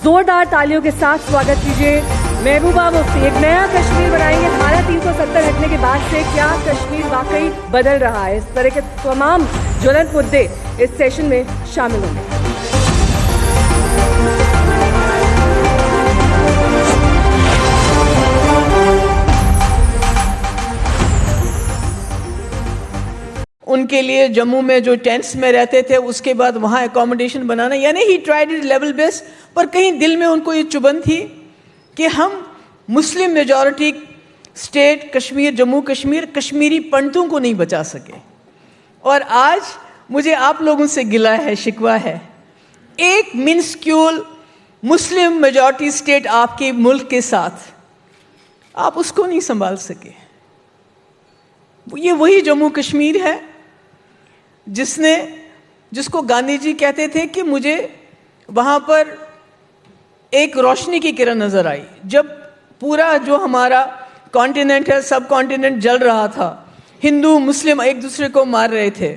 जोरदार तालियों के साथ स्वागत कीजिए महबूबा मुफ्ती। एक नया कश्मीर बनाएंगे। धारा 370 हटने के बाद से क्या कश्मीर वाकई बदल रहा है, इस तरह के तमाम ज्वलंत मुद्दे इस सेशन में शामिल होंगे। उनके लिए जम्मू में जो टेंट्स में रहते थे उसके बाद वहाँ एकोमोडेशन बनाना, यानी he tried it level best, पर कहीं दिल में उनको ये चुभन थी कि हम Muslim majority state Kashmir, Jammu Kashmir, Kashmiri पंडितों को नहीं बचा सके। और आज मुझे आप लोगों से गिला है, शिकवा है, एक मिनस्क्यूल मुस्लिम मेजॉरिटी स्टेट आपके मुल्क के साथ आप उसको नहीं संभाल सके। ये वही जम्मू कश्मीर है जिसको गांधी जी कहते थे कि मुझे वहाँ पर एक रोशनी की किरण नजर आई। जब पूरा जो हमारा कॉन्टिनेंट है, सब कॉन्टिनेंट जल रहा था, हिंदू मुस्लिम एक दूसरे को मार रहे थे,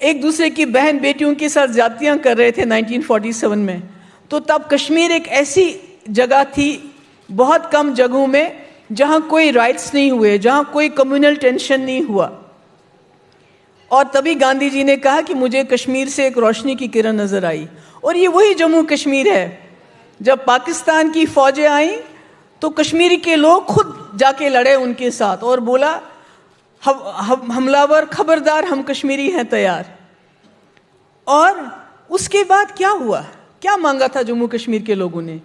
एक दूसरे की बहन बेटियों के साथ ज्यादतियाँ कर रहे थे 1947 में, तो तब कश्मीर एक ऐसी जगह थी, बहुत कम जगहों में, जहाँ कोई राइट्स नहीं हुए, जहाँ कोई कम्युनल टेंशन नहीं हुआ। और तभी गांधी जी ने कहा कि मुझे कश्मीर से एक रोशनी की किरण नजर आई। और ये वही जम्मू कश्मीर है। जब पाकिस्तान की फौजें आई तो कश्मीरी के लोग खुद जाके लड़े उनके साथ और बोला, हमलावर खबरदार, हम कश्मीरी हैं तैयार। और उसके बाद क्या हुआ, क्या मांगा था जम्मू कश्मीर के लोगों ने?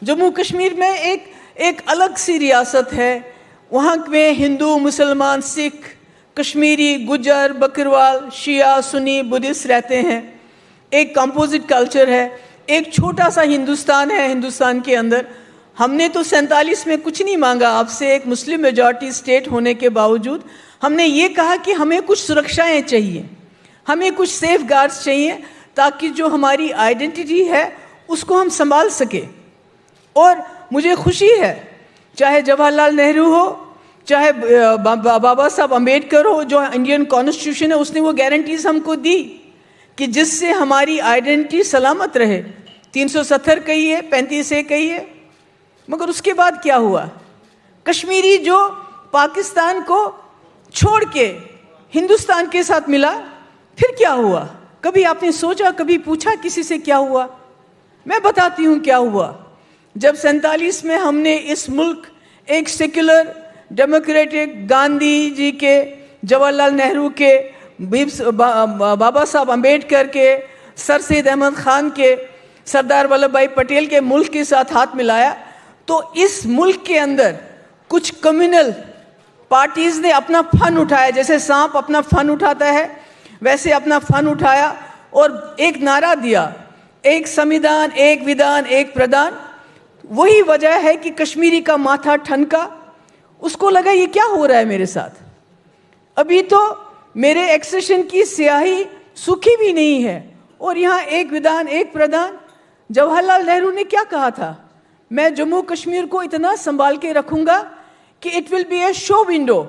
जम्मू कश्मीर में एक अलग सी रियासत है, वहाँ में हिंदू, मुसलमान, सिख, कश्मीरी, गुज्जर, बकरवाल, शिया, सुन्नी, बुद्धिस्ट रहते हैं। एक कंपोजिट कल्चर है, एक छोटा सा हिंदुस्तान है। हिंदुस्तान के अंदर हमने तो 47 में कुछ नहीं मांगा आपसे, एक मुस्लिम मेजॉरिटी स्टेट होने के बावजूद हमने ये कहा कि हमें कुछ सुरक्षाएं चाहिए, हमें कुछ सेफ गार्ड्स चाहिए, ताकि जो हमारी आइडेंटिटी है उसको हम संभाल सके। और मुझे खुशी है, चाहे जवाहरलाल नेहरू हो, चाहे बाबा साहब अम्बेडकर हो, जो इंडियन कॉन्स्टिट्यूशन है उसने वो गारंटीज हमको दी कि जिससे हमारी आइडेंटिटी सलामत रहे। 370 कहिए, 35A कहिए, मगर उसके बाद क्या हुआ? कश्मीरी जो पाकिस्तान को छोड़ के हिंदुस्तान के साथ मिला, फिर क्या हुआ? कभी आपने सोचा, कभी पूछा किसी से क्या हुआ? मैं बताती हूँ क्या हुआ। जब 47 में हमने इस मुल्क एक सेक्युलर डेमोक्रेटिक, गांधी जी के, जवाहरलाल नेहरू के, बाबा साहब अम्बेडकर के, सर सैयद अहमद खान के, सरदार वल्लभ भाई पटेल के मुल्क के साथ हाथ मिलाया, तो इस मुल्क के अंदर कुछ कम्युनल पार्टीज ने अपना फन उठाया। जैसे सांप अपना फन उठाता है, वैसे अपना फन उठाया और एक नारा दिया, एक संविधान, एक विधान, एक प्रधान। वही वजह है कि कश्मीरी का माथा ठनका, उसको लगा ये क्या हो रहा है मेरे साथ। अभी तो मेरे एक्सेशन की स्याही सूखी भी नहीं है और यहाँ एक विधान, एक प्रधान। जवाहरलाल नेहरू ने क्या कहा था? मैं जम्मू कश्मीर को इतना संभाल के रखूंगा कि it will be A show window,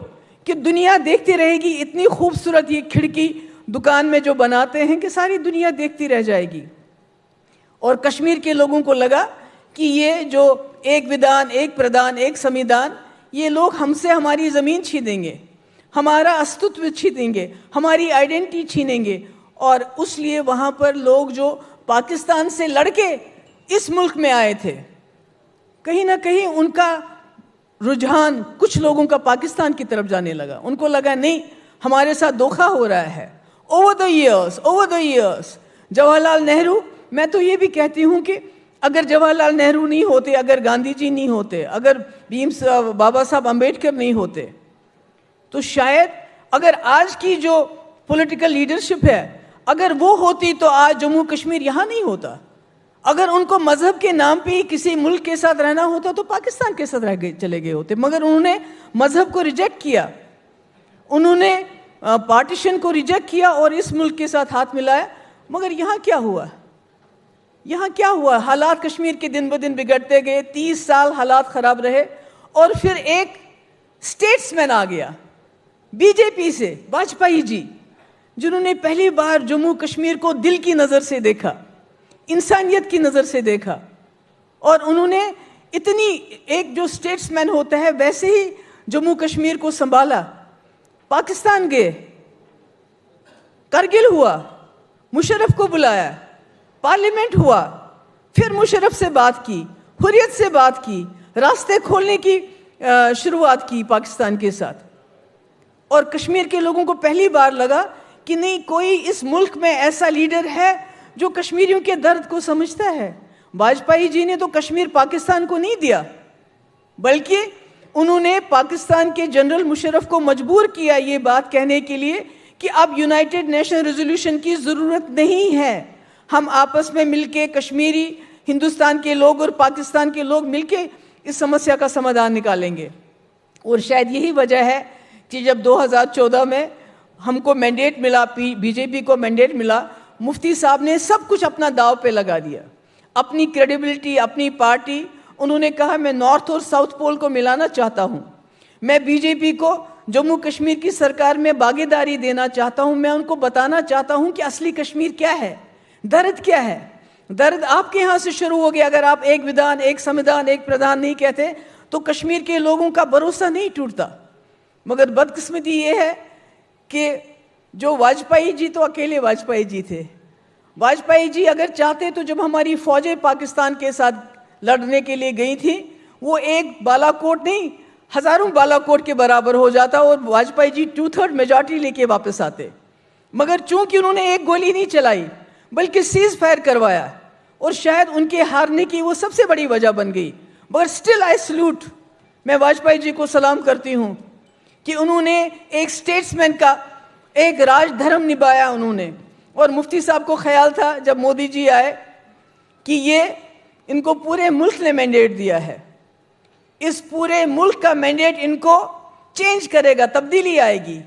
कि दुनिया देखती रहेगी। इतनी खूबसूरत ये खिड़की दुकान में जो बनाते हैं कि सारी दुनिया देखती रह जाएगी। और कश्मीर के लोगों को लगा कि ये जो एक विधान, एक प्रधान, एक संविधान, ये लोग हमसे हमारी ज़मीन छीनेंगे, हमारा अस्तित्व छीनेंगे, हमारी आइडेंटिटी छीनेंगे। और उसलिए वहाँ पर लोग जो पाकिस्तान से लड़के इस मुल्क में आए थे, कहीं ना कहीं उनका रुझान कुछ लोगों का पाकिस्तान की तरफ जाने लगा। उनको लगा नहीं, हमारे साथ धोखा हो रहा है। Over the years Jawaharlal Nehru, मैं तो ये भी कहती हूँ कि अगर जवाहरलाल नेहरू नहीं होते, अगर गांधी जी नहीं होते, अगर बाबा साहब अम्बेडकर नहीं होते, तो शायद अगर आज की जो पॉलिटिकल लीडरशिप है, अगर वो होती तो आज जम्मू कश्मीर यहाँ नहीं होता। अगर उनको मजहब के नाम पे ही किसी मुल्क के साथ रहना होता तो पाकिस्तान के साथ चले गए होते। मगर उन्होंने मजहब को रिजेक्ट किया, उन्होंने पार्टीशन को रिजेक्ट किया और इस मुल्क के साथ हाथ मिलाया। मगर यहाँ क्या हुआ? यहाँ क्या हुआ? हालात कश्मीर के दिन ब दिन बिगड़ते गए। 30 साल हालात खराब रहे और फिर एक स्टेट्समैन आ गया बीजेपी से, वाजपेयी जी, जिन्होंने पहली बार जम्मू कश्मीर को दिल की नज़र से देखा, इंसानियत की नज़र से देखा। और उन्होंने इतनी, एक जो स्टेट्समैन होता है वैसे ही जम्मू कश्मीर को संभाला। पाकिस्तान गए, करगिल हुआ, मुशर्रफ को बुलाया, पार्लियामेंट हुआ, फिर मुशर्रफ से बात की, हुर्रियत से बात की, रास्ते खोलने की शुरुआत की पाकिस्तान के साथ। और कश्मीर के लोगों को पहली बार लगा कि नहीं, कोई इस मुल्क में ऐसा लीडर है जो कश्मीरियों के दर्द को समझता है। वाजपेयी जी ने तो कश्मीर पाकिस्तान को नहीं दिया, बल्कि उन्होंने पाकिस्तान के जनरल मुशर्रफ को मजबूर किया ये बात कहने के लिए कि अब यूनाइटेड नेशन रेजोल्यूशन की ज़रूरत नहीं है, हम आपस में मिलके, कश्मीरी, हिंदुस्तान के लोग और पाकिस्तान के लोग मिलके इस समस्या का समाधान निकालेंगे। और शायद यही वजह है कि जब 2014 में हमको मैंडेट मिला, बीजेपी को मैंडेट मिला, मुफ्ती साहब ने सब कुछ अपना दाव पे लगा दिया, अपनी क्रेडिबिलिटी, अपनी पार्टी। उन्होंने कहा मैं नॉर्थ और साउथ पोल को मिलाना चाहता हूँ, मैं बीजेपी को जम्मू कश्मीर की सरकार में भागीदारी देना चाहता हूँ, मैं उनको बताना चाहता हूँ कि असली कश्मीर क्या है, दर्द क्या है। दर्द आपके यहाँ से शुरू हो गया। अगर आप एक विधान, एक संविधान, एक प्रधान नहीं कहते तो कश्मीर के लोगों का भरोसा नहीं टूटता। मगर बदकिस्मती ये है कि जो वाजपेयी जी, तो अकेले वाजपेयी जी थे। वाजपेयी जी अगर चाहते तो जब हमारी फौजें पाकिस्तान के साथ लड़ने के लिए गई थी, वो एक बालाकोट नहीं, हजारों बालाकोट के बराबर हो जाता और वाजपेयी जी 2/3 मेजॉरिटी लेके वापस आते। मगर चूंकि उन्होंने एक गोली नहीं चलाई बल्कि सीज फायर करवाया, और शायद उनके हारने की वो सबसे बड़ी वजह बन गई। मगर स्टिल आई सल्यूट, मैं वाजपेयी जी को सलाम करती हूँ कि उन्होंने एक स्टेट्समैन का एक राजधर्म निभाया उन्होंने। और मुफ्ती साहब को ख्याल था जब मोदी जी आए कि ये इनको पूरे मुल्क ने मैंडेट दिया है, इस पूरे मुल्क का मैंडेट इनको चेंज करेगा, तब्दीली आएगी।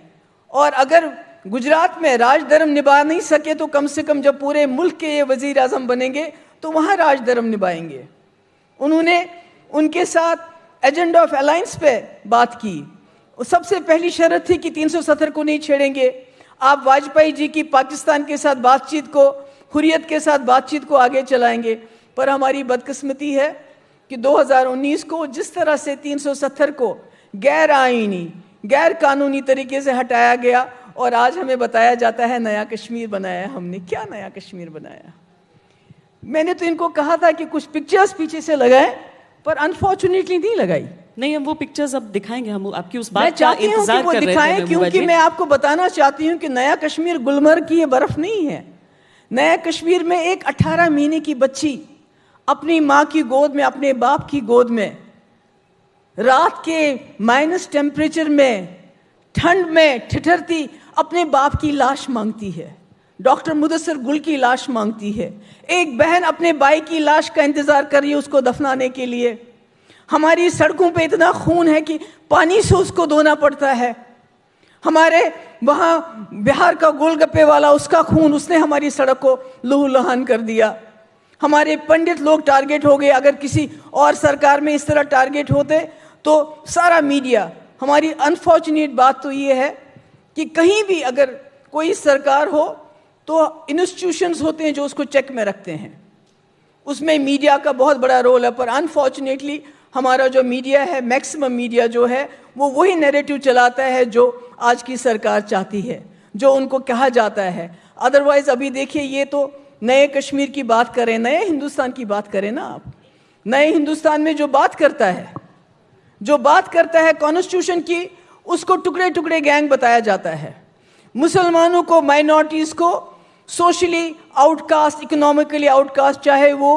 और अगर गुजरात में राजधर्म निभा नहीं सके तो कम से कम जब पूरे मुल्क के ये वजीर आजम बनेंगे तो वहाँ राजधर्म निभाएंगे। उन्होंने उनके साथ एजेंडा ऑफ अलायंस पे बात की। सबसे पहली शर्त थी कि 370 को नहीं छेड़ेंगे, आप वाजपेयी जी की पाकिस्तान के साथ बातचीत को, हुर्रियत के साथ बातचीत को आगे चलाएंगे। पर हमारी बदकिस्मती है कि 2019 को जिस तरह से 370 को गैर आईनी, गैर कानूनी तरीके से हटाया गया और आज हमें बताया जाता है नया कश्मीर बनाया हमने। क्या नया कश्मीर बनाया? मैंने तो इनको कहा था कि कुछ पिक्चर्स पीछे से लगाएं, पर अनफॉर्चुनेटली नहीं लगाई। नहीं, हम वो पिक्चर्स अब दिखाएंगे, हम आपकी उस मैं बात का चाहती हूँ कि इंतजार वो कर रहे दिखाएं, थे। क्योंकि मैं आपको बताना चाहती हूँ कि नया कश्मीर गुलमर्ग की ये बर्फ नहीं है। नया कश्मीर में एक 18 महीने की बच्ची अपनी माँ की गोद में, अपने बाप की गोद में, रात के माइनस टेम्परेचर में, ठंड में ठिठुरती अपने बाप की लाश मांगती है। डॉक्टर मुदस्सिर गुल की लाश मांगती है। एक बहन अपने भाई की लाश का इंतजार कर रही है उसको दफनाने के लिए। हमारी सड़कों पे इतना खून है कि पानी से उसको धोना पड़ता है। हमारे वहाँ बिहार का गोलगप्पे वाला, उसका खून, उसने हमारी सड़क को लहूलुहान कर दिया। हमारे पंडित लोग टारगेट हो गए। अगर किसी और सरकार में इस तरह टारगेट होते तो सारा मीडिया। हमारी अनफॉर्चुनेट बात तो ये है कि कहीं भी अगर कोई सरकार हो तो इंस्टीट्यूशंस होते हैं जो उसको चेक में रखते हैं, उसमें मीडिया का बहुत बड़ा रोल है। पर अनफॉर्चुनेटली हमारा जो मीडिया है, मैक्सिमम मीडिया जो है, वो वही नैरेटिव चलाता है जो आज की सरकार चाहती है, जो उनको कहा जाता है। अदरवाइज अभी देखिए, ये तो नए कश्मीर की बात करें, नए हिंदुस्तान की बात करें ना आप। नए हिंदुस्तान में जो बात करता है कॉन्स्टिट्यूशन की, उसको टुकड़े टुकड़े गैंग बताया जाता है। मुसलमानों को, माइनॉरिटीज को सोशली आउटकास्ट, इकोनॉमिकली आउटकास्ट, चाहे वो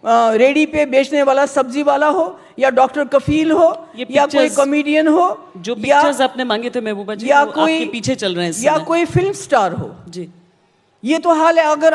रेडी पे बेचने वाला सब्जी वाला हो, या डॉक्टर कफील हो, या कोई कॉमेडियन हो, जो पिक्चर्स आपने मांगे थे महबूबा जी, या वो कोई आपके पीछे चल रहे हैं, या कोई फिल्म स्टार हो जी। ये तो हाल है। अगर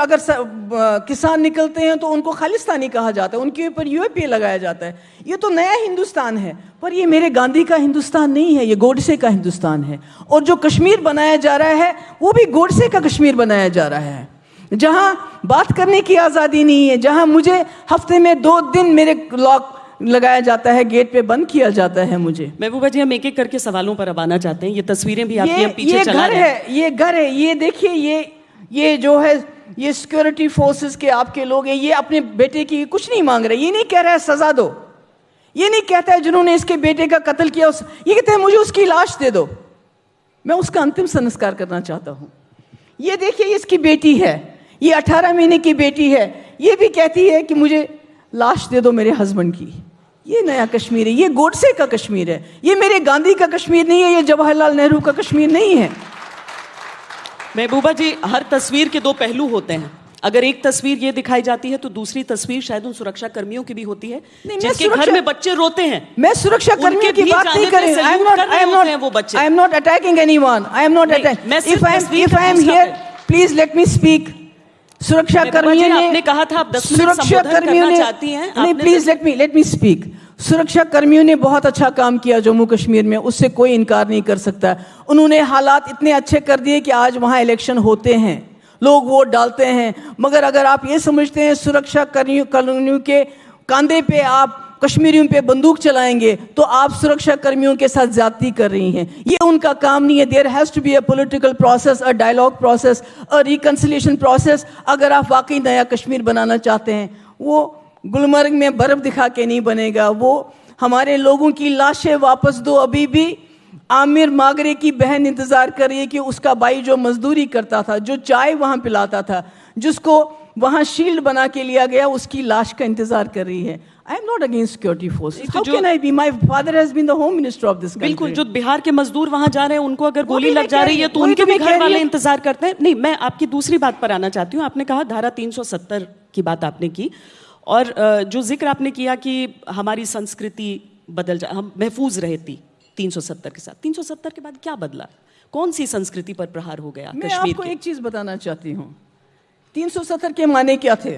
किसान निकलते हैं तो उनको खालिस्तानी कहा जाता है, उनके ऊपर यूएपीए लगाया जाता है। ये तो नया हिंदुस्तान है। पर ये मेरे गांधी का हिंदुस्तान नहीं है, ये गोडसे का हिंदुस्तान है। और जो कश्मीर बनाया जा रहा है वो भी गोडसे का कश्मीर बनाया जा रहा है, जहां बात करने की आज़ादी नहीं है, जहां मुझे हफ्ते में 2 दिन मेरे लॉक लगाया जाता है, गेट पे बंद किया जाता है मुझे। महबूबा जी, हम एक एक करके सवालों पर अब आना चाहते हैं। ये तस्वीरें भी आपकी हम पीछे ये चला घर रहे हैं। है, ये घर है। ये देखिए, ये जो है ये सिक्योरिटी फोर्सेस के आपके लोग हैं, ये अपने बेटे की कुछ नहीं मांग रहे, ये नहीं कह रहा है सजा दो, ये नहीं कहता है जिन्होंने इसके बेटे का कत्ल किया ये कहते हैं मुझे उसकी लाश दे दो, मैं उसका अंतिम संस्कार करना चाहता हूं। ये देखिए इसकी बेटी है, ये 18 महीने की बेटी है, ये भी कहती है कि मुझे लाश दे दो मेरे हस्बैंड की। ये नया कश्मीर है, ये गोडसे का कश्मीर है, ये मेरे गांधी का कश्मीर नहीं है, ये जवाहरलाल नेहरू का कश्मीर नहीं है। महबूबा जी, हर तस्वीर के दो पहलू होते हैं। अगर एक तस्वीर ये दिखाई जाती है तो दूसरी तस्वीर शायद उन सुरक्षा कर्मियों की भी होती है जिनके घर में बच्चे रोते हैं। मैं सुरक्षा कर्मियों की बात नहीं कर रही हूं। आई am not attacking anyone, I am not attacking. If I am here please let me speak. सुरक्षा कर्मियों ने आपने कहा था आप 10 मिनट संबोधन करना चाहती हैं। नहीं, प्लीज लेट मी स्पीक। सुरक्षा कर्मियों ने बहुत अच्छा काम किया जम्मू कश्मीर में, उससे कोई इनकार नहीं कर सकता। उन्होंने हालात इतने अच्छे कर दिए कि आज वहां इलेक्शन होते हैं, लोग वोट डालते हैं। मगर अगर आप ये समझते हैं सुरक्षा कर्मियों के कंधे पे आप कश्मीरियों पे बंदूक चलाएंगे तो आप सुरक्षा कर्मियों के साथ ज्यादती कर रही हैं। ये उनका काम नहीं है। There has to be a political process, a dialogue process, a reconciliation process. अगर आप वाकई नया कश्मीर बनाना चाहते हैं, वो गुलमर्ग में बर्फ दिखा के नहीं बनेगा। वो हमारे लोगों की लाशें वापस दो। अभी भी आमिर मागरे की बहन इंतजार कर रही है कि उसका भाई जो मजदूरी करता था, जो चाय वहां पिलाता था, जिसको वहां शील्ड बना के लिया गया, उसकी लाश का इंतजार कर रही है। I am not against security forces. How can I be? My father has been the home minister of this country. बिल्कुल, जो बिहार के मजदूर वहां जा रहे हैं उनको अगर गोली लग जा रही है तो उनके भी घर वाले इंतजार करते हैं। नहीं, मैं आपकी दूसरी बात पर आना चाहती हूँ। आपने कहा धारा 370 की बात आपने की, और जो जिक्र आपने किया कि हमारी संस्कृति बदल जा, हम महफूज रहती 370 के साथ। 370 के बाद क्या बदला? कौन सी संस्कृति पर प्रहार हो गया? मैं आपको एक चीज बताना चाहती हूँ। 370 के माने क्या थे?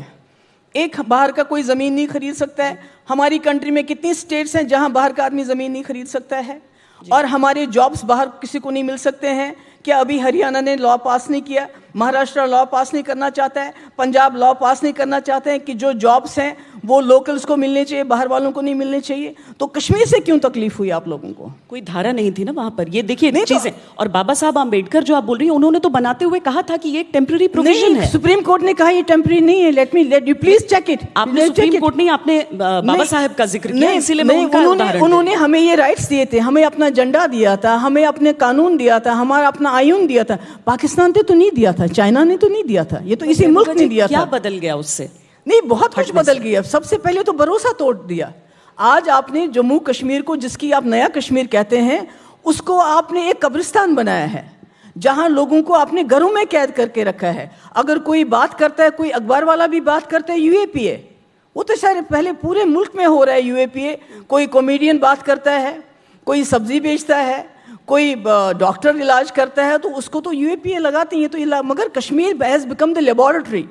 एक बाहर का कोई जमीन नहीं खरीद सकता है। हमारी कंट्री में कितनी स्टेट्स हैं जहां बाहर का आदमी जमीन नहीं खरीद सकता है, और हमारे जॉब्स बाहर किसी को नहीं मिल सकते हैं। क्या अभी हरियाणा ने लॉ पास नहीं किया? महाराष्ट्र लॉ पास नहीं करना चाहता है, पंजाब लॉ पास नहीं करना चाहते हैं कि जो जॉब्स हैं वो लोकल्स को मिलने चाहिए, बाहर वालों को नहीं मिलने चाहिए। तो कश्मीर से क्यों तकलीफ हुई आप लोगों को? कोई धारा नहीं थी ना वहां पर। ये देखिए चीजें। और बाबा साहब आम्बेडकर जो आप बोल रही हैं, उन्होंने तो बनाते हुए कहा था कि ये एक टेम्पररी प्रोविजन है। सुप्रीम कोर्ट ने कहा ये टेम्पररी नहीं है। Let you please check it. आपने सुप्रीम कोर्ट नहीं, आपने बाबा साहब का जिक्र किया, इसीलिए मैं उनका उदाहरण। उन्होंने हमें ये राइट्स दिए थे, हमें अपना झंडा दिया था, हमें अपने कानून दिया था, हमारा अपना आयुन दिया था। पाकिस्तान ने तो नहीं दिया था, चाइना ने तो नहीं दिया था, ये तो इसी मुल्क ने दिया था। क्या बदल गया उससे? नहीं, बहुत कुछ बदल गया। सबसे पहले तो भरोसा तोड़ दिया। आज आपने जम्मू कश्मीर को, जिसकी आप नया कश्मीर कहते हैं, उसको आपने एक कब्रिस्तान बनाया है जहां लोगों को आपने घरों में कैद करके रखा है। अगर कोई बात करता है, कोई अखबार वाला भी बात करता है यूएपीए, वो तो शायद पहले पूरे मुल्क में हो रहा है यूएपीए। कोई कॉमेडियन बात करता है, कोई सब्जी बेचता है, कोई डॉक्टर इलाज करता है, तो उसको तो यूएपीए लगाते हैं। तो मगर Kashmir has become the laboratory.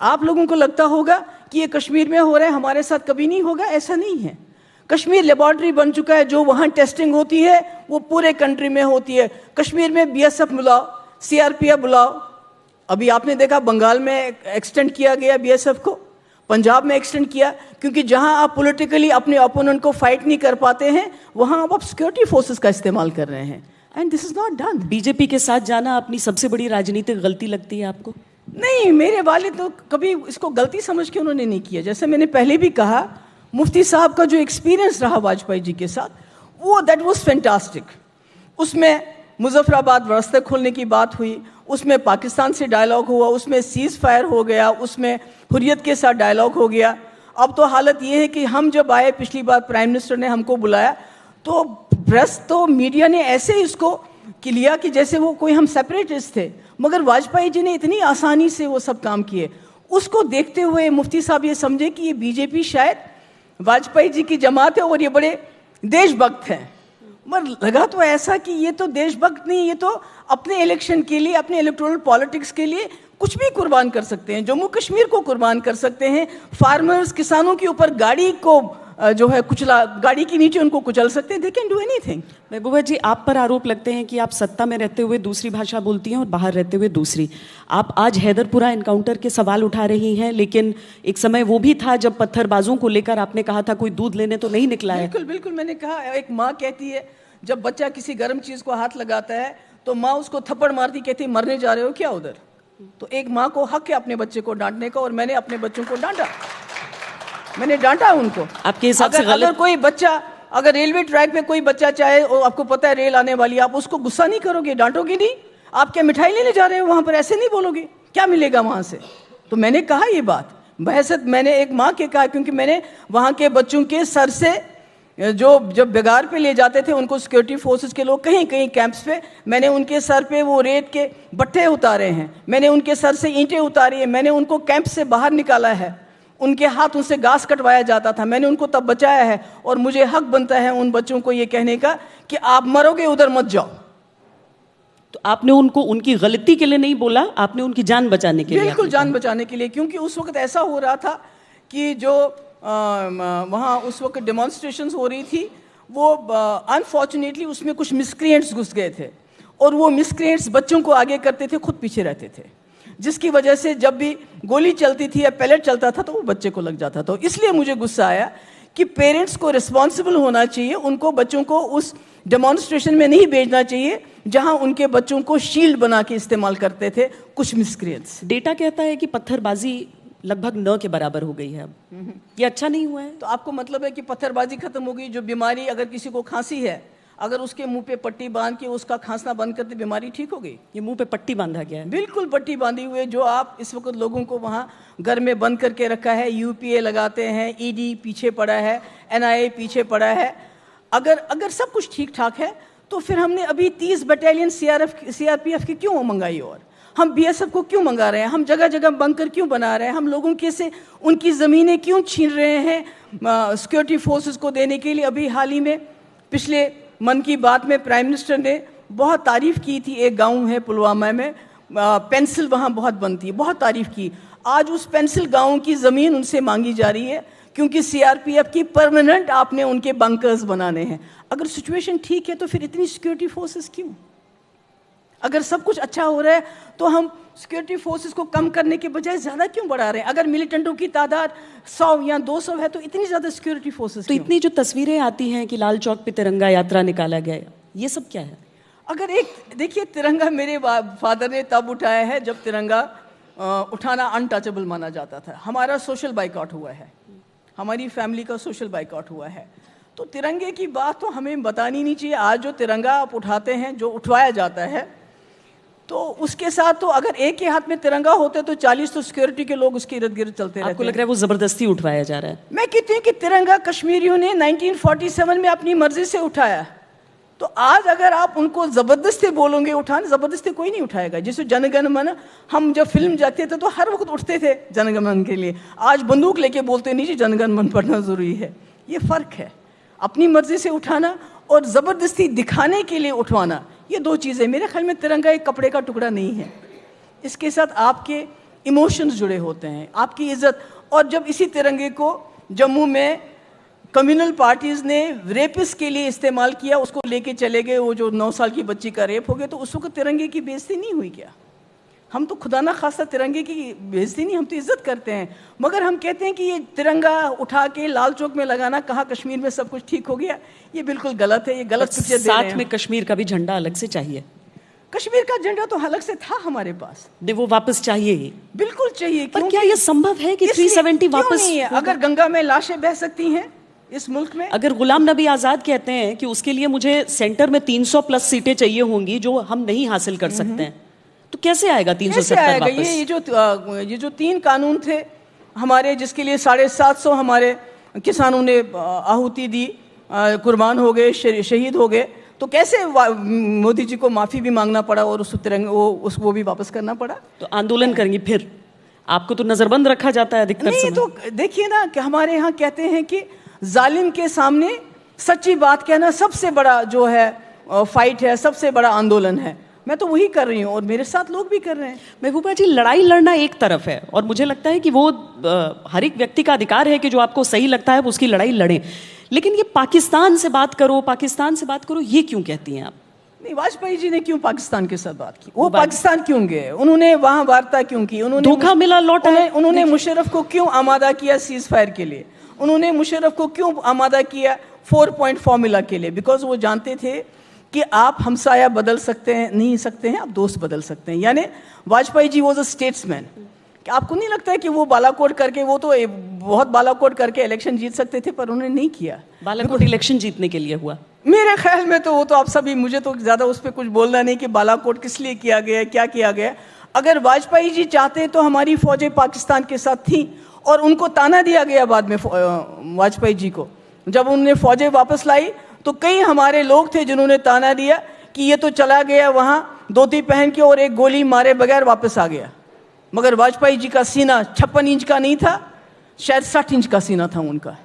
आप लोगों को लगता होगा कि ये कश्मीर में हो रहा है, हमारे साथ कभी नहीं होगा, ऐसा नहीं है। कश्मीर लेबोरेटरी बन चुका है। जो वहां टेस्टिंग होती है वो पूरे कंट्री में होती है। कश्मीर में बीएसएफ बुलाओ, सीआरपीएफ बुलाओ। अभी आपने देखा बंगाल में एक्सटेंड किया गया बीएसएफ को, पंजाब में एक्सटेंड किया, क्योंकि जहां आप पॉलिटिकली अपने ओपोनेंट को फाइट नहीं कर पाते हैं, वहां आप सिक्योरिटी फोर्सेस का इस्तेमाल कर रहे हैं। And this is not done. BJP के साथ जाना अपनी सबसे बड़ी राजनीतिक गलती लगती है आपको? नहीं, मेरे वाले तो कभी इसको गलती समझ के उन्होंने नहीं किया। जैसे मैंने पहले भी कहा, मुफ्ती साहब का जो एक्सपीरियंस रहा वाजपेयी जी के साथ, वो दैट वाज फैंटास्टिक। उसमें मुजफ्फराबाद रास्ते खोलने की बात हुई, उसमें पाकिस्तान से डायलॉग हुआ, उसमें सीज फायर हो गया, उसमें हुर्रियत के साथ डायलॉग हो गया। अब तो हालत ये है कि हम जब आए, पिछली बार प्राइम मिनिस्टर ने हमको बुलाया, तो प्रेस तो मीडिया ने ऐसे इसको लिया कि जैसे वो कोई हम सेपरेटिस्ट थे। मगर वाजपेयी जी ने इतनी आसानी से वो सब काम किए। उसको देखते हुए मुफ्ती साहब ये समझे कि ये बीजेपी शायद वाजपेयी जी की जमात है और ये बड़े देशभक्त हैं। मगर लगा तो ऐसा कि ये तो देशभक्त नहीं, ये तो अपने इलेक्शन के लिए, अपने इलेक्टोरल पॉलिटिक्स के लिए कुछ भी कुर्बान कर सकते हैं। जम्मू कश्मीर को कुर्बान कर सकते हैं। फार्मर्स, किसानों के ऊपर गाड़ी को जो है कुचला, गाड़ी के नीचे उनको कुचल सकते हैं। They can do anything. Mehbooba ji, आप पर आरोप लगते हैं कि आप सत्ता में रहते हुए दूसरी भाषा बोलती हैं और बाहर रहते हुए दूसरी। आप आज हैदरपुरा एनकाउंटर के सवाल उठा रही हैं, लेकिन एक समय वो भी था जब पत्थरबाजों को लेकर आपने कहा था कोई दूध लेने तो नहीं निकला है। बिल्कुल बिल्कुल, मैंने कहा, एक माँ कहती है जब बच्चा किसी गर्म चीज को हाथ लगाता है तो माँ उसको थप्पड़ मारती, कहती मरने जा रहे हो क्या उधर। तो एक माँ को हक है अपने बच्चे को डांटने का, और मैंने अपने बच्चों को डांटा, मैंने डांटा उनको। आपके हिसाब से अगर कोई बच्चा, अगर रेलवे ट्रैक पे कोई बच्चा चाहे, और आपको पता है रेल आने वाली, आप उसको गुस्सा नहीं करोगे, डांटोगे नहीं? आप क्या मिठाई लेने जा रहे हो वहां पर, ऐसे नहीं बोलोगे? क्या मिलेगा वहां से? तो मैंने कहा ये बात बहसत, मैंने एक माँ के कहा, क्योंकि मैंने वहां के बच्चों के सर से जब बेगार पे ले जाते थे उनको सिक्योरिटी फोर्सेस के लोग कहीं कहीं कैंप्स पे, मैंने उनके सर पे वो रेत के बट्टे उतारे हैं, मैंने उनके सर से ईंटें उतारी है, मैंने उनको कैंप से बाहर निकाला है, उनके हाथ उनसे घास कटवाया जाता था, मैंने उनको तब बचाया है। और मुझे हक बनता है उन बच्चों को ये कहने का कि आप मरोगे उधर मत जाओ। तो आपने उनको उनकी गलती के लिए नहीं बोला, आपने उनकी जान बचाने के लिए? बिल्कुल जान बचाने के लिए, क्योंकि उस वक्त ऐसा हो रहा था कि जो वहाँ उस वक्त डेमोन्स्ट्रेशंस हो रही थी, वो अनफॉर्चुनेटली उसमें कुछ मिसक्रिएंट्स घुस गए थे, और वो मिसक्रिएंट्स बच्चों को आगे करते थे, खुद पीछे रहते थे, जिसकी वजह से जब भी गोली चलती थी या पैलेट चलता था तो वो बच्चे को लग जाता था। तो इसलिए मुझे गुस्सा आया कि पेरेंट्स को रिस्पॉन्सिबल होना चाहिए, उनको बच्चों को उस डेमोन्स्ट्रेशन में नहीं भेजना चाहिए जहां उनके बच्चों को शील्ड बना के इस्तेमाल करते थे कुछ मिसक्रिएंट्स। डेटा कहता है कि पत्थरबाजी लगभग 9 के बराबर हो गई है अब। ये अच्छा नहीं हुआ है? तो आपको मतलब है कि पत्थरबाजी खत्म हो गई? जो बीमारी, अगर किसी को खांसी है, अगर उसके मुंह पे पट्टी बांध के उसका खांसना बंद करते बीमारी ठीक हो गई? ये मुंह पे पट्टी बांधा गया है? बिल्कुल पट्टी बांधी हुई है। जो आप इस वक्त लोगों को वहाँ घर में बंद करके रखा है, यूपीए लगाते हैं, ईडी पीछे पड़ा है, एनआईए पीछे पड़ा है। अगर सब कुछ ठीक ठाक है तो फिर हमने अभी 30 बटालियन सीआरपीएफ की क्यों मंगाई, और हम बीएसएफ को क्यों मंगा रहे हैं, हम जगह जगह बंकर क्यों बना रहे हैं, हम लोगों के से उनकी ज़मीनें क्यों छीन रहे हैं सिक्योरिटी फोर्सेस को देने के लिए? अभी हाल ही में पिछले मन की बात में प्राइम मिनिस्टर ने बहुत तारीफ की थी, एक गांव है पुलवामा में, पेंसिल वहाँ बहुत बनती है, बहुत तारीफ की। आज उस पेंसिल गांव की ज़मीन उनसे मांगी जा रही है क्योंकि सीआरपीएफ की परमानेंट आपने उनके बंकर्स बनाने हैं। अगर सिचुएशन ठीक है तो फिर इतनी सिक्योरिटी फोर्सेस क्यों? अगर सब कुछ अच्छा हो रहा है तो हम सिक्योरिटी फोर्सेस को कम करने के बजाय ज़्यादा क्यों बढ़ा रहे हैं? अगर मिलिटेंटों की तादाद 100 या 200 है तो इतनी ज़्यादा सिक्योरिटी फोर्सेस तो इतनी जो तस्वीरें आती हैं कि लाल चौक पे तिरंगा यात्रा निकाला गया, ये सब क्या है? अगर एक देखिए, तिरंगा मेरे फादर ने तब उठाया है जब तिरंगा उठाना अनटचेबल माना जाता था। हमारा सोशल बाइकआउट हुआ है, हमारी फैमिली का सोशल बाइकआउट हुआ है। तो तिरंगे की बात तो हमें बतानी नहीं चाहिए। आज जो तिरंगा आप उठाते हैं, जो उठवाया जाता है, तो उसके साथ तो अगर एक के हाथ में तिरंगा होते तो 40 तो सिक्योरिटी के लोग उसके इर्द गिर्द चलते रहते। आपको लग रहा है वो जबरदस्ती उठवाया जा रहा है? मैं कहती हूँ कि तिरंगा कश्मीरियों ने 1947 में अपनी मर्जी से उठाया, तो आज अगर आप उनको जबरदस्ती बोलोगे उठाने, जबरदस्ती कोई नहीं उठाएगा। जैसे जनगण मन, हम जब फिल्म जाते थे तो हर वक्त उठते थे जनगण मन के लिए, आज बंदूक लेके बोलते नहीं जी जनगण मन पढ़ना जरूरी है। ये फर्क है, अपनी मर्जी से उठाना और जबरदस्ती दिखाने के लिए उठवाना, ये दो चीज़ें। मेरे ख्याल में तिरंगा एक कपड़े का टुकड़ा नहीं है, इसके साथ आपके इमोशंस जुड़े होते हैं, आपकी इज्जत। और जब इसी तिरंगे को जम्मू में कम्युनल पार्टीज ने रेपिस के लिए इस्तेमाल किया, उसको लेके चले गए, वो जो 9 साल की बच्ची का रेप हो गया, तो उस वक्त तिरंगे की बेइज्जती नहीं हुई क्या? हम तो खुदा ना खासा तिरंगे की बेइज्जती नहीं, हम तो इज्जत करते हैं। मगर हम कहते हैं कि ये तिरंगा उठा के लाल चौक में लगाना, कहाँ कश्मीर में सब कुछ ठीक हो गया, ये बिल्कुल गलत है, ये गलत पिक्चर दे रहे हैं। साथ में कश्मीर का भी झंडा अलग से चाहिए। कश्मीर का झंडा तो अलग से था हमारे पास, वो वापस चाहिए ही, बिल्कुल चाहिए। पर क्या ये संभव है कि 370 वापस नहीं है? अगर गंगा में लाशें बह सकती हैं इस मुल्क में, अगर गुलाम नबी आजाद कहते हैं कि उसके लिए मुझे सेंटर में 300+ सीटें चाहिए होंगी जो हम नहीं हासिल कर सकते हैं, तो कैसे आएगा 370 वापस? ये जो 3 कानून थे हमारे, जिसके लिए 750 हमारे किसानों ने आहुति दी, कुर्बान हो गए, शहीद हो गए, तो कैसे मोदी जी को माफी भी मांगना पड़ा और उस तिरंगे वो भी वापस करना पड़ा? तो आंदोलन करेंगे फिर? आपको तो नजरबंद रखा जाता है अधिकतर समय। तो देखिए ना कि हमारे यहाँ कहते हैं कि जालिम के सामने सच्ची बात कहना सबसे बड़ा जो है फाइट है, सबसे बड़ा आंदोलन है। मैं तो वही कर रही हूँ और मेरे साथ लोग भी कर रहे हैं। महबूबा जी, लड़ाई लड़ना एक तरफ है और मुझे लगता है कि वो हर एक व्यक्ति का अधिकार है कि जो आपको सही लगता है वो उसकी लड़ाई लड़े, लेकिन ये पाकिस्तान से बात करो, पाकिस्तान से बात करो, ये क्यों कहती हैं आप? नहीं, वाजपेयी जी ने क्यों पाकिस्तान के साथ बात की? वो पाकिस्तान क्यों गए? उन्होंने वहां वार्ता क्यों की? उन्होंने धोखा मिला लौट आए। उन्होंने मुशर्रफ को क्यों आमादा किया सीज फायर के लिए? उन्होंने मुशर्रफ को क्यों आमादा किया 4 पॉइंट फॉर्मूला के लिए? बिकॉज वो जानते थे कि आप हमसाया बदल सकते हैं, नहीं सकते हैं, आप दोस्त बदल सकते हैं। यानी Vajpayee ji was a statesman. आपको नहीं लगता है कि वो बालाकोट करके, वो तो बहुत बालाकोट करके इलेक्शन जीत सकते थे, पर उन्होंने नहीं किया। बालाकोट इलेक्शन जीतने के लिए हुआ? मेरे ख्याल में तो वो तो आप सभी, मुझे तो ज़्यादा उस पर कुछ बोलना नहीं कि बालाकोट किस लिए किया गया, क्या किया गया। अगर वाजपेयी जी चाहते तो हमारी फौजें पाकिस्तान के साथ थी, और उनको ताना दिया गया बाद में वाजपेयी जी को। जब उन्होंने फौजें वापस लाई तो कई हमारे लोग थे जिन्होंने ताना दिया कि ये तो चला गया वहाँ धोती पहन के और एक गोली मारे बगैर वापस आ गया। मगर वाजपेयी जी का सीना 56 इंच का नहीं था, शायद 60 इंच का सीना था उनका।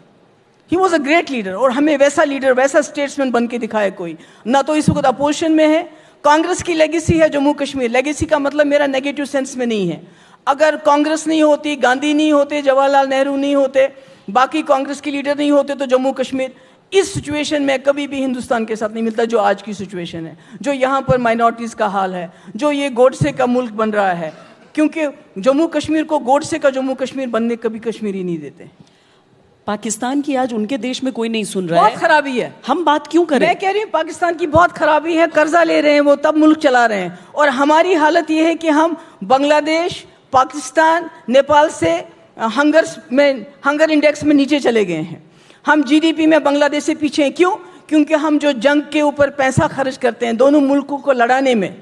He was a great leader, और हमें वैसा लीडर, वैसा स्टेट्समैन बन के दिखाया कोई ना। तो इस वक्त अपोजिशन में है। कांग्रेस की लेगेसी है जम्मू कश्मीर। लेगेसी का मतलब मेरा नेगेटिव सेंस में नहीं है। अगर कांग्रेस नहीं होती, गांधी नहीं होते, जवाहरलाल नेहरू नहीं होते, बाकी कांग्रेस के लीडर नहीं होते, तो जम्मू कश्मीर इस सिचुएशन में कभी भी हिंदुस्तान के साथ नहीं मिलता जो आज की सिचुएशन है, जो यहाँ पर माइनॉरिटीज़ का हाल है, जो ये गोडसे का मुल्क बन रहा है। क्योंकि जम्मू कश्मीर को गोडसे का जम्मू कश्मीर बनने कभी कश्मीरी नहीं देते। पाकिस्तान की आज उनके देश में कोई नहीं सुन रहा है। बहुत खराबी है। हम बात क्यों करें? मैं कह रही हूँ पाकिस्तान की बहुत खराबी है। कर्जा ले रहे हैं वो, तब मुल्क चला रहे हैं। और हमारी हालत ये है कि हम बांग्लादेश, पाकिस्तान, नेपाल से हंगर इंडेक्स में नीचे चले गए हैं। हम जीडीपी में बांग्लादेश से पीछे हैं। क्यों? क्योंकि हम जो जंग के ऊपर पैसा खर्च करते हैं दोनों मुल्कों को लड़ाने में,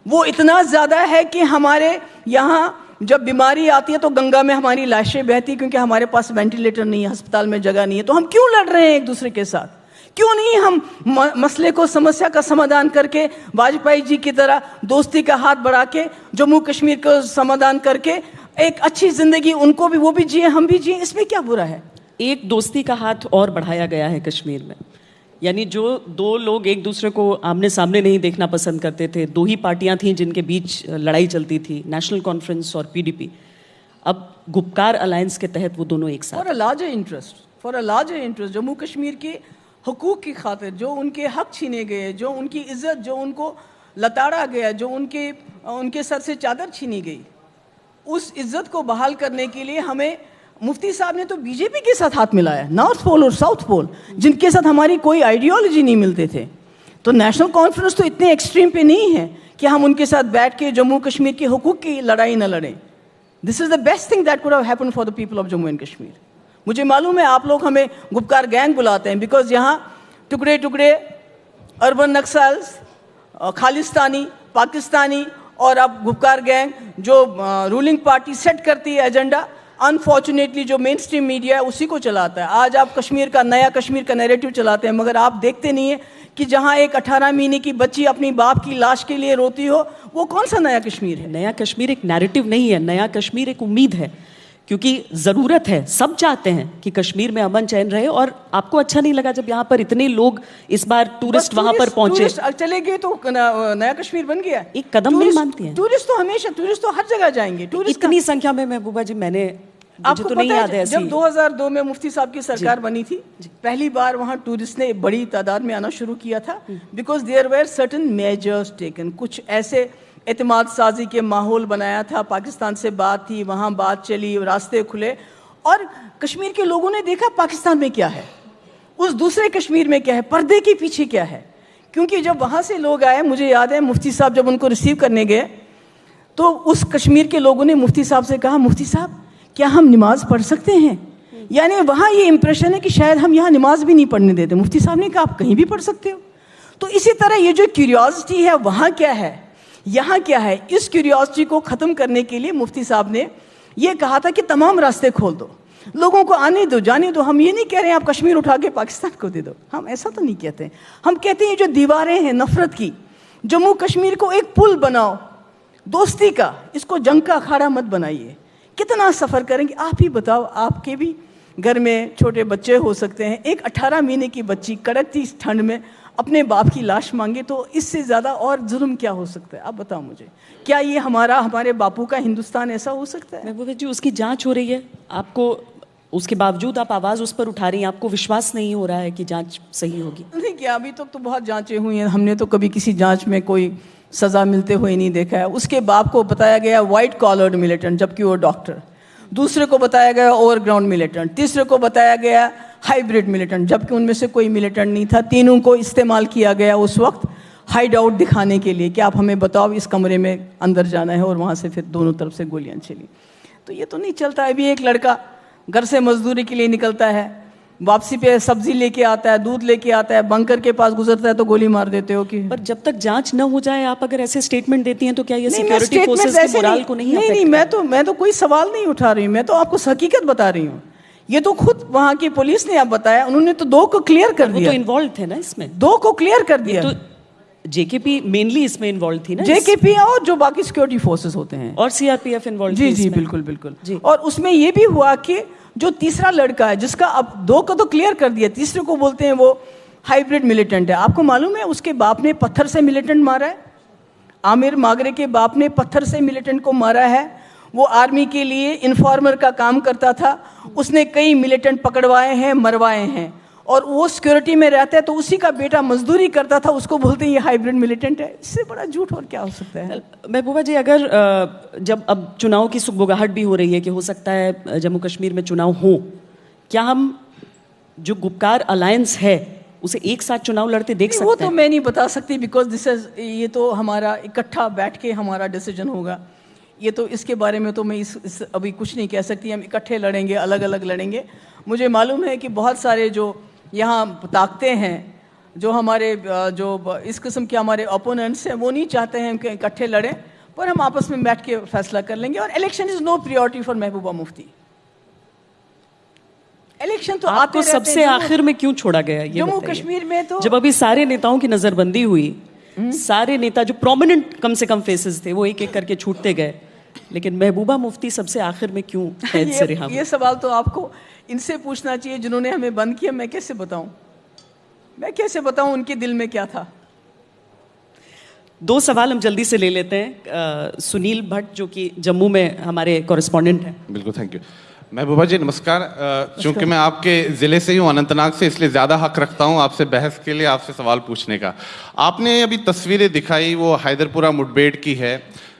वो इतना ज़्यादा है कि हमारे यहाँ जब बीमारी आती है तो गंगा में हमारी लाशें बहती, क्योंकि हमारे पास वेंटिलेटर नहीं है, अस्पताल में जगह नहीं है। तो हम क्यों लड़ रहे हैं एक दूसरे के साथ? क्यों नहीं हम मसले को, समस्या का समाधान करके वाजपेयी जी की तरह दोस्ती का हाथ बढ़ा के जम्मू कश्मीर को समाधान करके एक अच्छी जिंदगी उनको भी, वो भी जिए, हम भी जिए, इसमें क्या बुरा है? एक दोस्ती का हाथ और बढ़ाया गया है कश्मीर में। यानी जो दो लोग एक दूसरे को आमने सामने नहीं देखना पसंद करते थे, दो ही पार्टियां थीं जिनके बीच लड़ाई चलती थी, नेशनल कॉन्फ्रेंस और पीडीपी, अब गुपकार अलायंस के तहत वो दोनों एक साथ। For a larger interest Jammu Kashmir के हुकूक की खातिर, जो उनके हक छीने गए, जो उनकी इज्जत, जो उनको लताड़ा गया, जो उनके सर से चादर छीनी गई, उस इज्जत को बहाल करने के लिए हमें, मुफ्ती साहब ने तो बीजेपी के साथ हाथ मिलाया, नॉर्थ पोल और साउथ पोल, जिनके साथ हमारी कोई आइडियोलॉजी नहीं मिलते थे। तो नेशनल कॉन्फ्रेंस तो इतने एक्सट्रीम पे नहीं है कि हम उनके साथ बैठ के जम्मू कश्मीर के हुकूक की लड़ाई न लड़ें। This is the best thing that could have happened for the people of Jammu and Kashmir. मुझे मालूम है आप लोग हमें गुपकार गैंग बुलाते हैं, बिकॉज यहाँ टुकड़े टुकड़े अर्बन नक्सल्स, खालिस्तानी, पाकिस्तानी और अब गुपकार गैंग जो रूलिंग पार्टी सेट करती है एजेंडा, अनफॉर्चुनेटली जो मेन स्ट्रीम मीडिया है उसी को चलाता है। आज आप कश्मीर का नैरेटिव चलाते हैं, मगर आप देखते नहीं है कि जहां एक 18 महीने की बच्ची अपनी बाप की लाश के लिए रोती हो, वो कौन सा नया कश्मीर है? नया कश्मीर एक नैरेटिव नहीं है, नया कश्मीर एक उम्मीद है, क्योंकि ज़रूरत है, सब चाहते हैं कि कश्मीर में अमन चैन रहे। और आपको अच्छा नहीं लगा जब यहाँ पर इतने लोग इस बार टूरिस्ट वहां पर पहुंचे? चले गए तो नया कश्मीर बन गया। एक कदम नहीं मानती हैं टूरिस्ट तो हर जगह जाएंगे। टूरिस्ट इतनी संख्या में, महबूबा जी, मुझे तो नहीं याद है। जब 2002 में मुफ्ती साहब की सरकार बनी थी, पहली बार वहां टूरिस्ट ने बड़ी तादाद में आना शुरू किया था, because there were certain measures taken. कुछ ऐसे एतमाद साजी के माहौल बनाया था, पाकिस्तान से बात थी, वहाँ बात चली, रास्ते खुले, और कश्मीर के लोगों ने देखा पाकिस्तान में क्या है, उस दूसरे कश्मीर में क्या है, पर्दे के पीछे क्या है। क्योंकि जब वहाँ से लोग आए, मुझे याद है मुफ्ती साहब जब उनको रिसीव करने गए तो उस कश्मीर के लोगों ने मुफ्ती साहब से कहा, मुफ्ती साहब क्या हम नमाज पढ़ सकते हैं? यानी वहाँ ये इंप्रेशन है कि शायद हम यहाँ नमाज भी नहीं पढ़ने देते। मुफ्ती साहब ने कहा आप कहीं भी पढ़ सकते हो। तो इसी तरह ये जो क्यूरियोसिटी है, वहाँ क्या है, यहाँ क्या है, इस क्यूरियोसिटी को ख़त्म करने के लिए मुफ्ती साहब ने ये कहा था कि तमाम रास्ते खोल दो, लोगों को आने दो, जाने दो। हम ये नहीं कह रहे हैं आप कश्मीर उठा के पाकिस्तान को दे दो, हम ऐसा तो नहीं कहते। हम कहते हैं जो दीवारें हैं नफरत की, जम्मू कश्मीर को एक पुल बनाओ दोस्ती का, इसको जंग का अखाड़ा मत बनाइए। कितना सफ़र करेंगे आप ही बताओ। आपके भी घर में छोटे बच्चे हो सकते हैं, एक 18 महीने की बच्ची कड़कती इस ठंड में अपने बाप की लाश मांगे, तो इससे ज़्यादा और जुल्म क्या हो सकता है? आप बताओ मुझे, क्या ये हमारे बापू का हिंदुस्तान ऐसा हो सकता है? महबूबा जी, उसकी जांच हो रही है, आपको उसके बावजूद आप आवाज़ उस पर उठा रही हैं, आपको विश्वास नहीं हो रहा है कि जांच सही होगी? नहीं, क्या अभी तक तो बहुत जांचें हुई हैं, हमने तो कभी किसी जांच में कोई सज़ा मिलते हुए नहीं देखा है। उसके बाप को बताया गया वाइट कॉलर्ड मिलिटेंट, जबकि वो डॉक्टर। दूसरे को बताया गया ओवरग्राउंड मिलिटेंट। तीसरे को बताया गया हाइब्रिड मिलिटेंट, जबकि उनमें से कोई मिलिटेंट नहीं था। तीनों को इस्तेमाल किया गया उस वक्त हाइड आउट दिखाने के लिए कि आप हमें बताओ इस कमरे में अंदर जाना है, और वहाँ से फिर दोनों तरफ से गोलियां चली। तो ये तो नहीं चलता। अभी एक लड़का घर से मजदूरी के लिए निकलता है, वापसी पे सब्जी लेके आता है, दूध लेके आता है, बंकर के पास गुजरता है तो गोली मार देते हो कि। पर जब तक जांच न हो जाए आप अगर ऐसे स्टेटमेंट देती हैं तो क्या ये नहीं, सिक्योरिटी फोर्सेस की मोरल को नहीं नहीं, मैं तो कोई सवाल नहीं उठा रही हूँ, मैं तो आपको हकीकत बता रही हूँ। ये तो खुद वहां की पुलिस ने आप बताया, उन्होंने तो 2 को क्लियर कर दिया। वो तो इन्वॉल्व थे ना इसमें, 2 को क्लियर कर दिया। तो जेकेपी मेनली इसमें इन्वॉल्व थी ना, जेकेपी और जो बाकी सिक्योरिटी फोर्सेस होते हैं, और सीआरपीएफ इन्वॉल्व जी जी बिल्कुल बिल्कुल। और उसमें ये भी हुआ कि जो तीसरा लड़का है जिसका अब 2 को तो क्लियर कर दिया, तीसरे को बोलते हैं वो हाइब्रिड मिलिटेंट है। आपको मालूम है उसके बाप ने पत्थर से मिलिटेंट मारा है। आमिर मागरे के बाप ने पत्थर से मिलिटेंट को मारा है। वो आर्मी के लिए इन्फॉर्मर का काम करता था, उसने कई मिलिटेंट पकड़वाए हैं, मरवाए हैं, और वो सिक्योरिटी में रहता है तो उसी का बेटा मजदूरी करता था, उसको बोलते हैं ये हाइब्रिड मिलिटेंट है। इससे बड़ा झूठ और क्या हो सकता है। महबूबा जी, अगर जब अब चुनाव की सुगबुगाहट भी हो रही है कि हो सकता है जम्मू कश्मीर में चुनाव हो, क्या हम जो गुपकार अलायंस है उसे एक साथ चुनाव लड़ते देख सकते हैं? वो तो मैं नहीं बता सकती, बिकॉज दिस इज, ये तो हमारा इकट्ठा बैठ के हमारा डिसीजन होगा। ये तो इसके बारे में तो मैं इस अभी कुछ नहीं कह सकती। हम इकट्ठे लड़ेंगे, अलग अलग लड़ेंगे। मुझे मालूम है कि बहुत सारे जो यहाँ ताकते हैं, जो हमारे जो इस किस्म के हमारे ओपोनेंट्स हैं, वो नहीं चाहते हैं कि इकट्ठे लड़ें, पर हम आपस में बैठ के फैसला कर लेंगे। और election is no priority for Mehbooba Mufti. Election तो आपको सबसे आखिर में क्यों छोड़ा गया? जम्मू कश्मीर में तो जब अभी सारे नेताओं की नजरबंदी हुई, सारे नेता जो प्रोमिनेंट कम से कम फेसेस थे वो एक एक करके छूटते गए, लेकिन महबूबा मुफ्ती सबसे आखिर में क्यों कैद से रिहा? ये सवाल तो आपको इनसे पूछना चाहिए जिन्होंने हमें बंद किया। मैं कैसे बताऊं, मैं कैसे बताऊं उनके दिल में क्या था। 2 सवाल हम जल्दी से ले लेते हैं। सुनील भट्ट जो कि जम्मू में हमारे कॉरेस्पॉन्डेंट हैं। बिल्कुल, थैंक यू। महबूबा जी नमस्कार। चूंकि मैं आपके ज़िले से ही हूँ, अनंतनाग से, इसलिए ज़्यादा हक रखता हूँ आपसे बहस के लिए, आपसे सवाल पूछने का। आपने अभी तस्वीरें दिखाई, वो हैदरपुरा मुठभेड़ की है।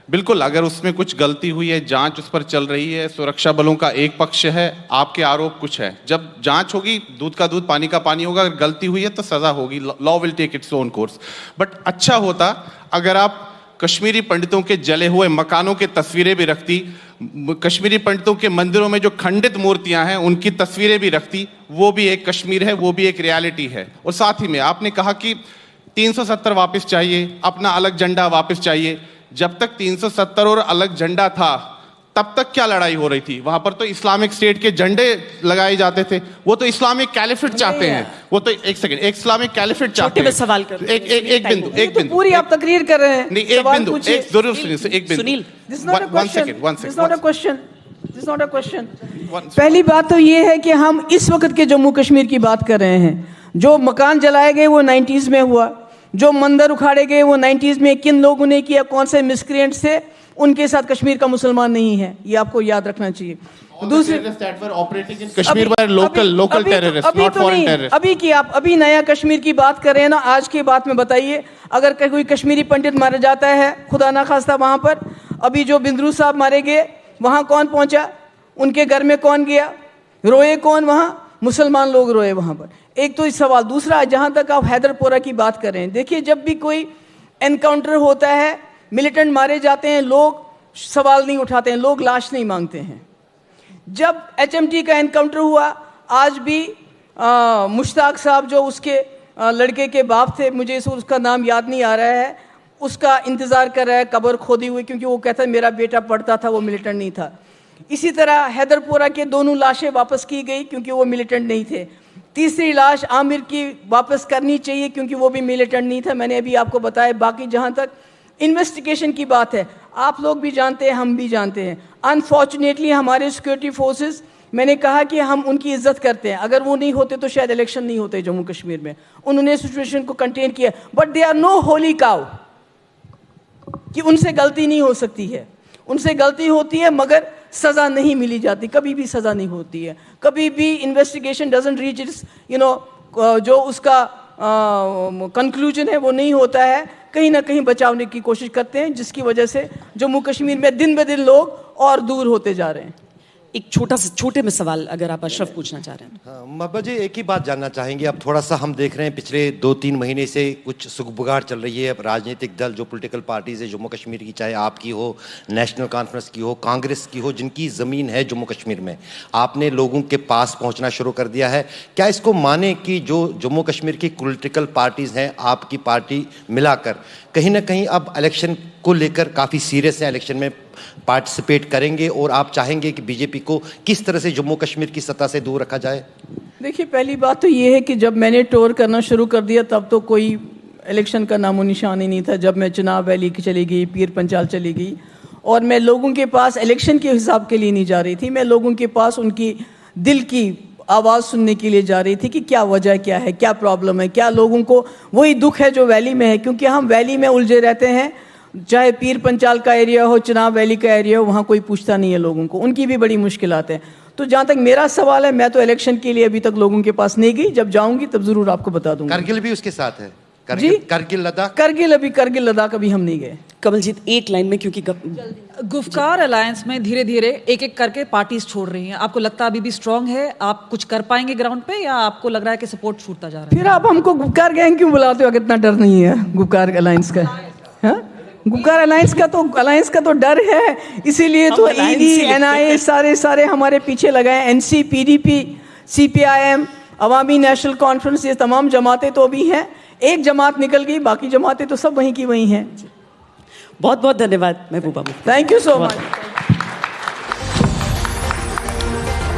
बिल्कुल, अगर उसमें कुछ गलती हुई है, जांच उस पर चल रही है, सुरक्षा बलों का एक पक्ष है, आपके आरोप कुछ है। जब जांच होगी, दूध का दूध पानी का पानी होगा। अगर गलती हुई है तो सज़ा होगी, law will take its own course. But अच्छा होता अगर आप कश्मीरी पंडितों के जले हुए मकानों की तस्वीरें भी रखती, कश्मीरी पंडितों के मंदिरों में जो खंडित मूर्तियां हैं उनकी तस्वीरें भी रखती। वो भी एक कश्मीर है, वो भी एक रियलिटी है। और साथ ही में आपने कहा कि 370 वापस चाहिए, अपना अलग झंडा वापस चाहिए। जब तक 370 और अलग झंडा था तब तक क्या लड़ाई हो रही थी? वहां पर तो इस्लामिक स्टेट के झंडे लगाए जाते थे। वो तो इस्लामिक कैलिफेट चाहते हैं। वो तो एक सेकंड, एक इस्लामिक कैलिफेट चाहते हैं। सवाल कर एक बिंदु पूरी आप तकरीर कर रहे हैं। नहीं, एक बिंदु, एक जरूर सुनिए, एक बिंदु। Sunil, this is not a question, this is not a question. पहली बात तो ये है कि हम इस वक्त के जम्मू कश्मीर की बात कर रहे हैं। जो मकान जलाए गए वो 90s में हुआ, जो मंदिर उखाड़े गए वो 90s में किन लोगों ने किया, कौन से मिसक्रिएंट्स थे, उनके साथ कश्मीर का मुसलमान नहीं है। ये आपको याद रखना चाहिए। दूसरी अभी नया कश्मीर की बात कर रहे हैं ना, आज की बात में बताइए, अगर कोई कश्मीरी पंडित मारा जाता है, खुदा ना खास्ता वहां पर, अभी जो बिंद्रू साहब मारे गए वहां कौन पहुंचा, उनके घर में कौन गया, रोए कौन? वहां मुसलमान लोग रोए वहां पर। एक तो इस सवाल। दूसरा, जहां तक आप हैदरपुरा की बात कर रहे हैं, देखिए जब भी कोई एनकाउंटर होता है, मिलिटेंट मारे जाते हैं, लोग सवाल नहीं उठाते हैं, लोग लाश नहीं मांगते हैं। जब HMT का एनकाउंटर हुआ, आज भी मुश्ताक साहब जो उसके लड़के के बाप थे, मुझे उसका नाम याद नहीं आ रहा है, उसका इंतजार कर रहा है कब्र खोदी हुई, क्योंकि वो कहता है मेरा बेटा पढ़ता था, वो मिलिटेंट नहीं था। इसी तरह हैदरपुरा के दोनों लाशें वापस की गई क्योंकि वो मिलिटेंट नहीं थे। तीसरी लाश आमिर की वापस करनी चाहिए क्योंकि वो भी मिलिटेंट नहीं था। मैंने अभी आपको बताया। बाकी जहां तक इन्वेस्टिगेशन की बात है, आप लोग भी जानते हैं, हम भी जानते हैं, अनफॉर्चुनेटली हमारे सिक्योरिटी फोर्सेस, मैंने कहा कि हम उनकी इज्जत करते हैं, अगर वो नहीं होते तो शायद इलेक्शन नहीं होते जम्मू कश्मीर में। उन्होंने सिचुएशन को कंटेन किया, but they are no holy cow कि उनसे गलती नहीं हो सकती है। उनसे गलती होती है मगर सजा नहीं मिली जाती, कभी भी सजा नहीं होती है, कभी भी इन्वेस्टिगेशन डजंट रीच इट्स जो उसका कंक्लूजन है वो नहीं होता है, कहीं ना कहीं बचावने की कोशिश करते हैं, जिसकी वजह से जम्मू कश्मीर में दिन ब दिन लोग और दूर होते जा रहे हैं। एक छोटे में सवाल अगर आप अशरफ पूछना चाह रहे हैं। हाँ, महबूबा जी एक ही बात जानना चाहेंगे। अब थोड़ा सा हम देख रहे हैं पिछले 2-3 महीने से कुछ सुगबुगाहट चल रही है। अब राजनीतिक दल जो पॉलिटिकल पार्टीज है जम्मू कश्मीर की, चाहे आपकी हो, नेशनल कॉन्फ्रेंस की हो, कांग्रेस की हो, जिनकी ज़मीन है जम्मू कश्मीर में, आपने लोगों के पास पहुंचना शुरू कर दिया है। क्या इसको माने कि जो जम्मू कश्मीर की पॉलिटिकल पार्टीज हैं, आपकी पार्टी मिलाकर कहीं ना कहीं अब इलेक्शन को लेकर काफ़ी सीरियस है, इलेक्शन में पार्टिसिपेट करेंगे और आप चाहेंगे कि बीजेपी को किस तरह से जम्मू कश्मीर की सत्ता से दूर रखा जाए? देखिए, पहली बात तो ये है कि जब मैंने टूर करना शुरू कर दिया तब तो कोई इलेक्शन का नामो निशान ही नहीं था। जब मैं चुनाव वैली चली गई, पीर पंचाल चली गई, और मैं लोगों के पास इलेक्शन के हिसाब के लिए नहीं जा रही थी, मैं लोगों के पास उनकी दिल की आवाज़ सुनने के लिए जा रही थी कि क्या वजह क्या है, क्या प्रॉब्लम है, क्या लोगों को वही दुख है जो वैली में है। क्योंकि हम वैली में उलझे रहते हैं, चाहे पीर पंचाल का एरिया हो, चुनाव वैली का एरिया हो, वहाँ कोई पूछता नहीं है लोगों को, उनकी भी बड़ी मुश्किलात हैं। तो जहाँ तक मेरा सवाल है, मैं तो इलेक्शन के लिए अभी तक लोगों के पास नहीं गई, जब जाऊंगी तब जरूर आपको बता दूंगा। करगिल भी उसके साथ है? जी, करगिल लद्दाख? करगिल लद्दाख अभी हम नहीं गए। कमलजीत एक लाइन में, क्योंकि गुफ्कार अलायंस में धीरे धीरे एक एक करके पार्टीज छोड़ रही हैं। आपको लगता है अभी भी स्ट्रांग है? आप कुछ कर पाएंगे ग्राउंड पे, या आपको लग रहा है कि सपोर्ट छूटता जा रहा है? फिर आप हमको गुफ्कार गैंग क्यों बुलाते हो? कितना डर नहीं है गुफ्कार अलायंस का? गुफ्कार अलायंस का तो डर है, इसीलिए तो ईडी, एनआईए सारे हमारे पीछे लगाए। एनसी, पीडीपी, सीपीआईएम, अवामी नेशनल कॉन्फ्रेंस, ये तमाम जमातें तो अभी हैं। एक जमात निकल गई, बाकी जमातें तो सब वहीं की वहीं हैं। बहुत बहुत धन्यवाद Mehbooba Mufti. Thank you so much.